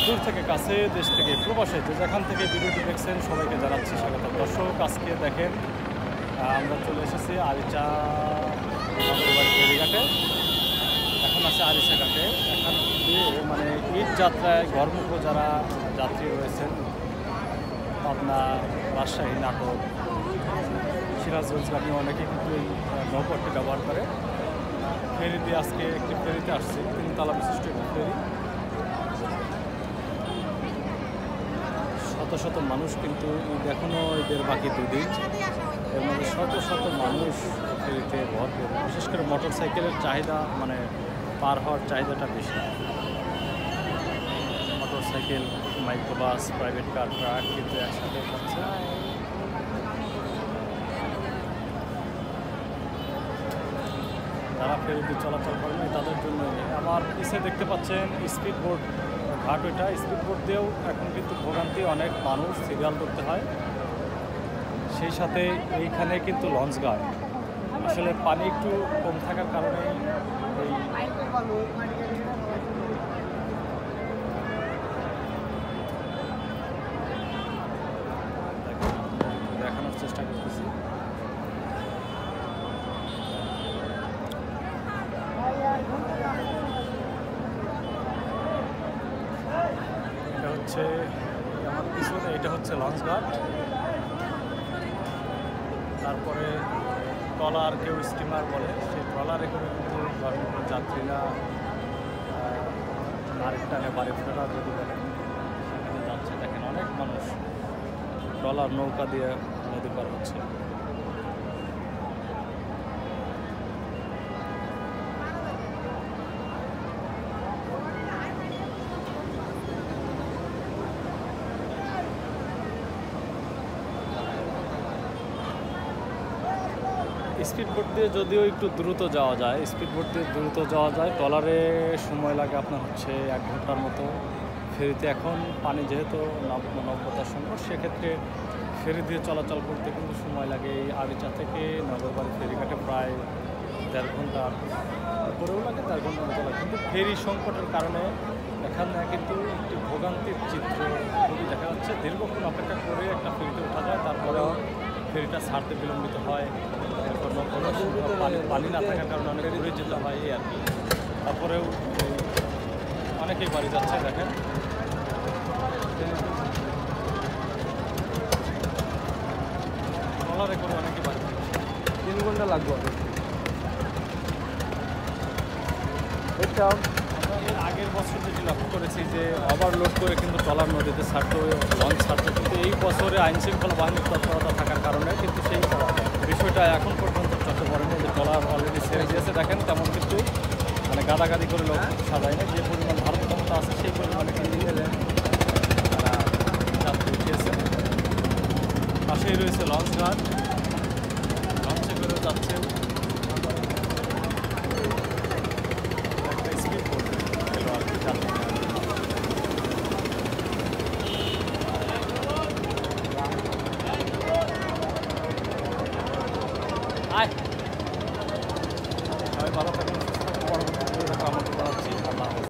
দূর থেকে কাছে, দেশ থেকে প্রবাসে, যে যেখান থেকে ভিডিওটি দেখছেন সবাইকে জানাচ্ছি স্বাগত। দর্শক, আজকে দেখেন আমরা চলে এসেছি আরিচা ফেরিঘাটে। এখন আছে আরিচা ঘাটে। এখান দিয়ে মানে ঈদ যাত্রায় ঘরমুখ যারা যাত্রী রয়েছেন, পাবনা, রাজশাহী, নাটোর, সিরাজগঞ্জ গ্রামে অনেকে কিন্তু এই নৌপথটি ব্যবহার করে। ফেরি দিয়ে আজকে একটি ফেরিতে আসছে, 3 তলা বিশিষ্ট একটি ফেরি। শত শত মানুষ, কিন্তু ঈদ এখনও ঈদের বাকি 2 দিন, এর মধ্যে শত শত মানুষ ফেরিতে ভরপুর। বিশেষ করে মোটর সাইকেলের চাহিদা, মানে পার হওয়ার চাহিদাটা বেশি। Motor cycle, microbus, private car, truck কিন্তু একসাথে যাচ্ছে। যারা ফেরিতে চলাচল করেন তাদের জন্য আমার পিছিয়ে দেখতে পাচ্ছেন স্পিড বোট ঘাট। ওইটা স্পিড বোট দিয়েও এখন কিন্তু ভোগান্তি, অনেক মানুষ সিরিয়াল করতে হয়। সেই সাথে এইখানে কিন্তু লঞ্চ ঘাট, আসলে পানি একটু কম থাকার কারণে এই দেখানোর চেষ্টা করতেছি। এটা হচ্ছে আমার পিছনে, এটা হচ্ছে লঞ্চ ঘাট। তারপরে ট্রলার, কেউ স্টিমার বলে, সেই ট্রলারে করে কিন্তু যাত্রীরা আরেকটানে বাড়ি ফেরা যদি বলেন সেখানে যাচ্ছে। দেখেন অনেক মানুষ ট্রলার, নৌকা দিয়ে নদী পার হচ্ছে। স্পিড বোট দিয়ে যদিও একটু দ্রুত যাওয়া যায়, ট্রলারে সময় লাগে আপনার হচ্ছে 1 ঘন্টার মতো। ফেরিতে এখন পানি যেহেতু নব্যতার সংকট, সেক্ষেত্রে ফেরি দিয়ে চলাচল করতে কিন্তু সময় লাগে। এই আরিচা থেকে নগরবাড়ি ফেরিঘাটে প্রায় 1.5 ঘন্টার উপরেও লাগে, 1.5 ঘন্টার মতো লাগে। কিন্তু ফেরি সংকটের কারণে এখানে কিন্তু একটি ভোগান্তির চিত্র খুবই দেখা যাচ্ছে। দীর্ঘক্ষণ অপেক্ষা করে একটা ফেরিতে ওঠা যায়, তারপরেও ফেরিটা ছাড়তে বিলম্বিত হয়। এরপর পানি না থাকার কারণে অনেক ঘুরে যেতে হয়, এই আর কি। তারপরেও অনেকেই বাড়ি যাচ্ছে। দেখেন ট্রলারে করে অনেকেই বাড়ি যাচ্ছে। 3 ঘন্টা লাগবে। এর আগের বছর যেটি লক্ষ্য করেছি যে ওভারলোড করে কিন্তু ট্রলার নদীতে ছাড়তো, লঞ্চ ছাড়তো, কিন্তু এই বছরে আইনশৃঙ্খলা বাহিনীর তৎপরতা থাকার কারণে কিন্তু সেই বিষয়টা এখন পর্যন্ত চোখে পড়েনি। যে ট্রলার অলরেডি ছেড়ে দিয়েছে, দেখেন তেমন কিন্তু মানে গাদাগাদি করে লোক সাজায় না। যে পরিমাণ ভারত ক্ষমতা আছে সেই পরিমাণে কিন্তু তারা যাত্রী উঠিয়েছে। পাশেই রয়েছে লঞ্চ ঘাট, লঞ্চে করেও যাচ্ছে।